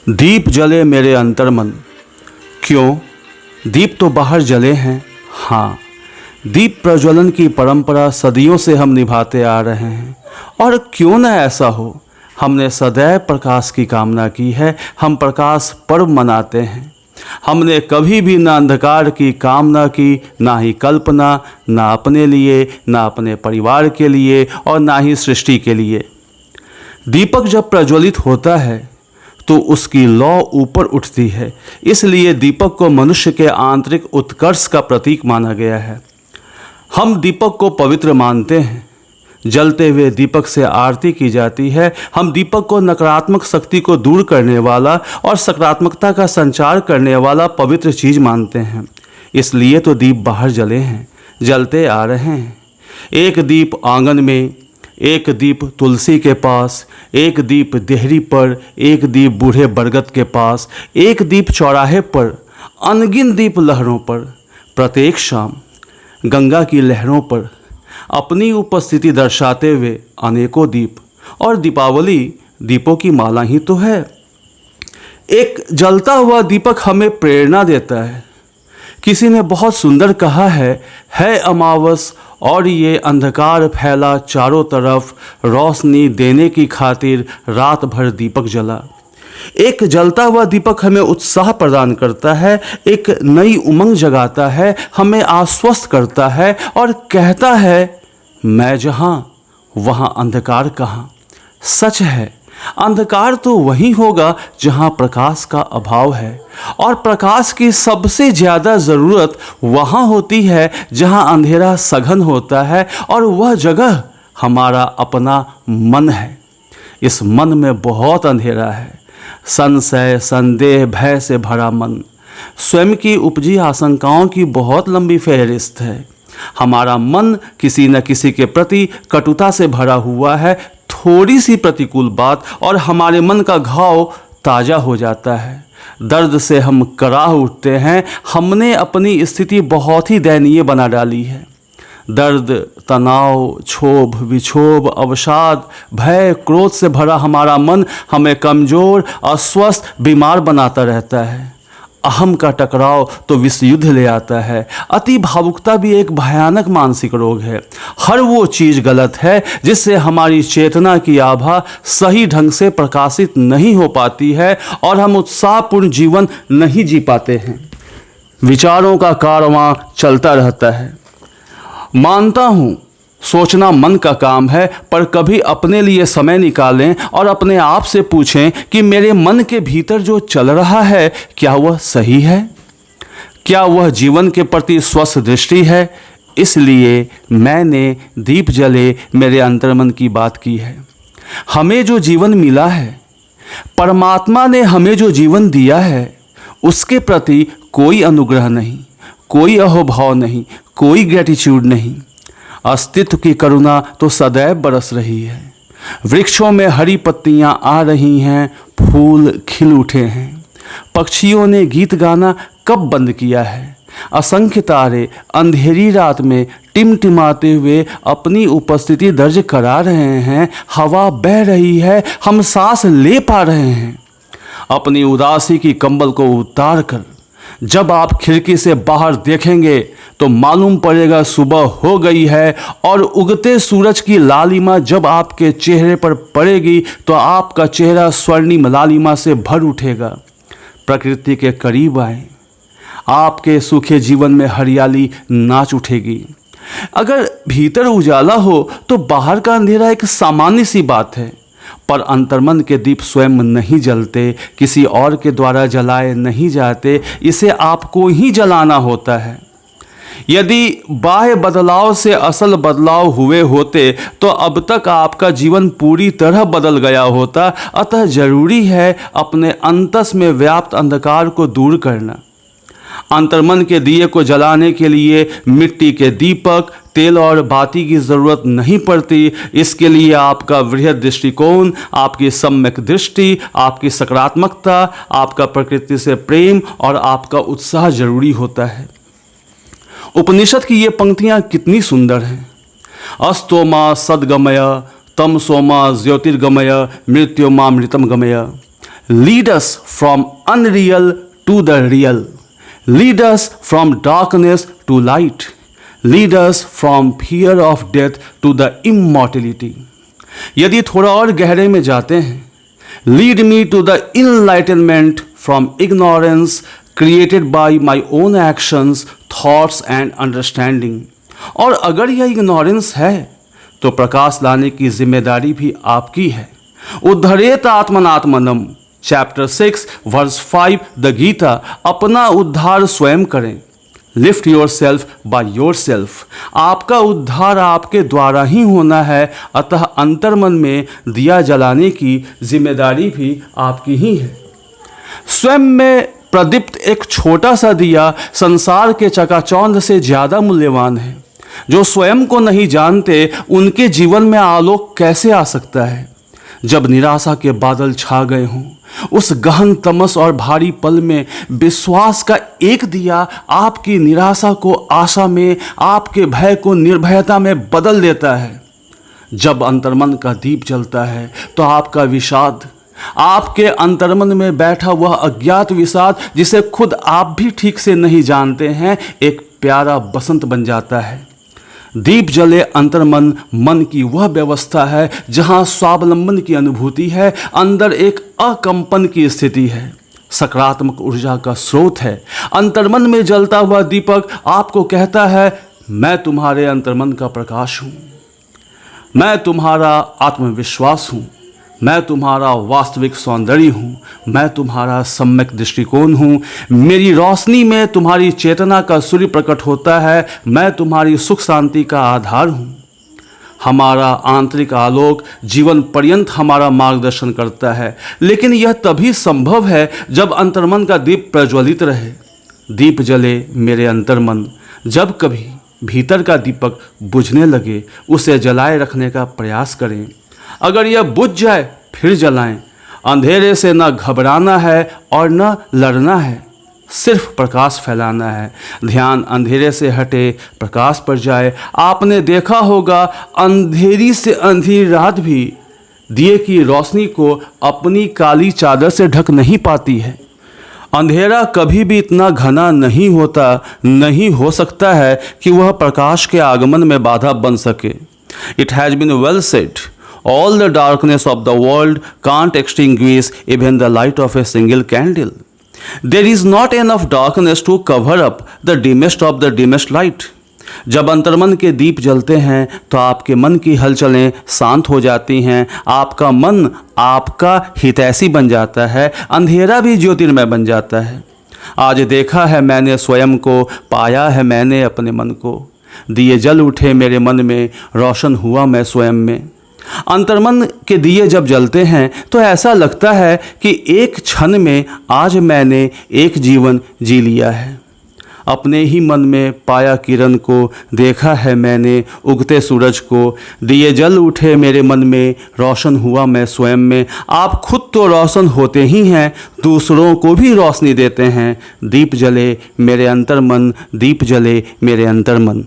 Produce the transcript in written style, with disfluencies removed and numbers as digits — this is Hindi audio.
दीप जले मेरे अंतर्मन। क्यों? दीप तो बाहर जले हैं। हाँ, दीप प्रज्वलन की परंपरा सदियों से हम निभाते आ रहे हैं। और क्यों न ऐसा हो, हमने सदैव प्रकाश की कामना की है। हम प्रकाश पर्व मनाते हैं। हमने कभी भी ना अंधकार की कामना की, ना ही कल्पना, ना अपने लिए, ना अपने परिवार के लिए और ना ही सृष्टि के लिए। दीपक जब प्रज्वलित होता है तो उसकी लौ ऊपर उठती है। इसलिए दीपक को मनुष्य के आंतरिक उत्कर्ष का प्रतीक माना गया है। हम दीपक को पवित्र मानते हैं। जलते हुए दीपक से आरती की जाती है। हम दीपक को नकारात्मक शक्ति को दूर करने वाला और सकारात्मकता का संचार करने वाला पवित्र चीज़ मानते हैं। इसलिए तो दीप बाहर जले हैं, जलते आ रहे हैं। एक दीप आंगन में, एक दीप तुलसी के पास, एक दीप देहरी पर, एक दीप बूढ़े बरगद के पास, एक दीप चौराहे पर, अनगिन दीप लहरों पर, प्रत्येक शाम गंगा की लहरों पर अपनी उपस्थिति दर्शाते हुए अनेकों दीप। और दीपावली दीपों की माला ही तो है। एक जलता हुआ दीपक हमें प्रेरणा देता है। किसी ने बहुत सुंदर कहा है अमावस और ये अंधकार फैला चारों तरफ, रोशनी देने की खातिर रात भर दीपक जला। एक जलता हुआ दीपक हमें उत्साह प्रदान करता है, एक नई उमंग जगाता है, हमें आश्वस्त करता है और कहता है, मैं जहाँ वहाँ अंधकार कहाँ। सच है, अंधकार तो वही होगा जहाँ प्रकाश का अभाव है। और प्रकाश की सबसे ज़्यादा ज़रूरत वहाँ होती है जहाँ अंधेरा सघन होता है, और वह जगह हमारा अपना मन है। इस मन में बहुत अंधेरा है। संशय, संदेह, भय से भरा मन, स्वयं की उपजी आशंकाओं की बहुत लंबी फहरिस्त है। हमारा मन किसी न किसी के प्रति कटुता से भरा हुआ है। थोड़ी सी प्रतिकूल बात और हमारे मन का घाव ताज़ा हो जाता है। दर्द से हम कराह उठते हैं। हमने अपनी स्थिति बहुत ही दयनीय बना डाली है। दर्द, तनाव, क्षोभ, विक्षोभ, अवसाद, भय, क्रोध से भरा हमारा मन हमें कमज़ोर, अस्वस्थ, बीमार बनाता रहता है। अहम का टकराव तो विश्व युद्ध ले आता है। अति भावुकता भी एक भयानक मानसिक रोग है। हर वो चीज़ गलत है जिससे हमारी चेतना की आभा सही ढंग से प्रकाशित नहीं हो पाती है और हम उत्साहपूर्ण जीवन नहीं जी पाते हैं। विचारों का कारवां चलता रहता है। मानता हूँ सोचना मन का काम है, पर कभी अपने लिए समय निकालें और अपने आप से पूछें कि मेरे मन के भीतर जो चल रहा है क्या वह सही है, क्या वह जीवन के प्रति स्वस्थ दृष्टि है। इसलिए मैंने दीप जले मेरे अंतर्मन की बात की है। हमें जो जीवन मिला है, परमात्मा ने हमें जो जीवन दिया है, उसके प्रति कोई अनुग्रह नहीं, कोई अहोभाव नहीं, कोई ग्रेटिट्यूड नहीं। अस्तित्व की करुणा तो सदैव बरस रही है। वृक्षों में हरी पत्तियां आ रही हैं, फूल खिल उठे हैं। पक्षियों ने गीत गाना कब बंद किया है। असंख्य तारे अंधेरी रात में टिमटिमाते हुए अपनी उपस्थिति दर्ज करा रहे हैं। हवा बह रही है, हम सांस ले पा रहे हैं। अपनी उदासी की कंबल को उतार कर जब आप खिड़की से बाहर देखेंगे तो मालूम पड़ेगा सुबह हो गई है, और उगते सूरज की लालिमा जब आपके चेहरे पर पड़ेगी तो आपका चेहरा स्वर्णिम लालिमा से भर उठेगा। प्रकृति के करीब आएं, आपके सूखे जीवन में हरियाली नाच उठेगी। अगर भीतर उजाला हो तो बाहर का अंधेरा एक सामान्य सी बात है, पर अंतर्मन के दीप स्वयं नहीं जलते, किसी और के द्वारा जलाए नहीं जाते। इसे आपको ही जलाना होता है। यदि बाह्य बदलाव से असल बदलाव हुए होते तो अब तक आपका जीवन पूरी तरह बदल गया होता। अतः जरूरी है अपने अंतस में व्याप्त अंधकार को दूर करना। अंतर्मन के दिए को जलाने के लिए मिट्टी के दीपक, तेल और बाती की ज़रूरत नहीं पड़ती। इसके लिए आपका वृहद दृष्टिकोण, आपकी सम्यक दृष्टि, आपकी सकारात्मकता, आपका प्रकृति से प्रेम और आपका उत्साह जरूरी होता है। उपनिषद की ये पंक्तियाँ कितनी सुंदर हैं। अस्तोमा सद्गमय, तमसोमा ज्योतिर्गमय, मृत्योमा मृतम गमय। Lead us from unreal to the real, lead us from darkness to light, lead us from fear of death to the immortality. यदि थोड़ा और गहरे में जाते हैं, lead me to the enlightenment from ignorance created by my own actions, thoughts and understanding. और अगर यह इग्नोरेंस है तो प्रकाश लाने की जिम्मेदारी भी आपकी है। उद्धरेत आत्मनात्मनम, चैप्टर 6 वर्स 5 द गीता। अपना उद्धार स्वयं करें। Lift your self by your self. आपका उद्धार आपके द्वारा ही होना है, अतः अंतर्मन में दिया जलाने की जिम्मेदारी भी आपकी ही है। स्वयं में प्रदीप्त एक छोटा सा दिया संसार के चकाचौंध से ज़्यादा मूल्यवान है। जो स्वयं को नहीं जानते उनके जीवन में आलोक कैसे आ सकता है? जब निराशा के बादल छा गए हों, उस गहन तमस और भारी पल में विश्वास का एक दिया आपकी निराशा को आशा में, आपके भय को निर्भयता में बदल देता है। जब अंतर्मन का दीप जलता है तो आपका विषाद, आपके अंतर्मन में बैठा वह अज्ञात विषाद जिसे खुद आप भी ठीक से नहीं जानते हैं, एक प्यारा बसंत बन जाता है। दीप जले अंतर्मन मन की वह व्यवस्था है जहाँ स्वावलंबन की अनुभूति है, अंदर एक अकंपन की स्थिति है, सकारात्मक ऊर्जा का स्रोत है। अंतर्मन में जलता हुआ दीपक आपको कहता है, मैं तुम्हारे अंतर्मन का प्रकाश हूँ, मैं तुम्हारा आत्मविश्वास हूँ, मैं तुम्हारा वास्तविक सौंदर्य हूँ, मैं तुम्हारा सम्यक दृष्टिकोण हूँ। मेरी रोशनी में तुम्हारी चेतना का सूर्य प्रकट होता है, मैं तुम्हारी सुख शांति का आधार हूँ। हमारा आंतरिक आलोक जीवन पर्यंत हमारा मार्गदर्शन करता है, लेकिन यह तभी संभव है जब अंतर्मन का दीप प्रज्वलित रहे। दीप जले मेरे अंतर्मन। जब कभी भीतर का दीपक बुझने लगे, उसे जलाए रखने का प्रयास करें। अगर यह बुझ जाए फिर जलाएं। अंधेरे से न घबराना है और न लड़ना है, सिर्फ प्रकाश फैलाना है। ध्यान अंधेरे से हटे, प्रकाश पर जाए। आपने देखा होगा अंधेरी से अंधेरी रात भी दिए की रोशनी को अपनी काली चादर से ढक नहीं पाती है। अंधेरा कभी भी इतना घना नहीं हो सकता है कि वह प्रकाश के आगमन में बाधा बन सके। It has been well said, all the darkness of the world can't extinguish even the light of a single candle. There is not enough darkness to cover up the dimmest of the dimmest light. जब अंतर्मन के दीप जलते हैं तो आपके मन की हलचलें शांत हो जाती हैं, आपका मन आपका हितैषी बन जाता है, अंधेरा भी ज्योतिर्मय बन जाता है। आज देखा है मैंने स्वयं को, पाया है मैंने अपने मन को। दिए जल उठे मेरे मन में, रोशन हुआ मैं स्वयं में। अंतर्मन के दिए जब जलते हैं तो ऐसा लगता है कि एक क्षण में आज मैंने एक जीवन जी लिया है। अपने ही मन में पाया किरण को, देखा है मैंने उगते सूरज को। दिए जल उठे मेरे मन में, रोशन हुआ मैं स्वयं में। आप खुद तो रोशन होते ही हैं, दूसरों को भी रोशनी देते हैं। दीप जले मेरे अंतर्मन, दीप जले मेरे अंतर्मन।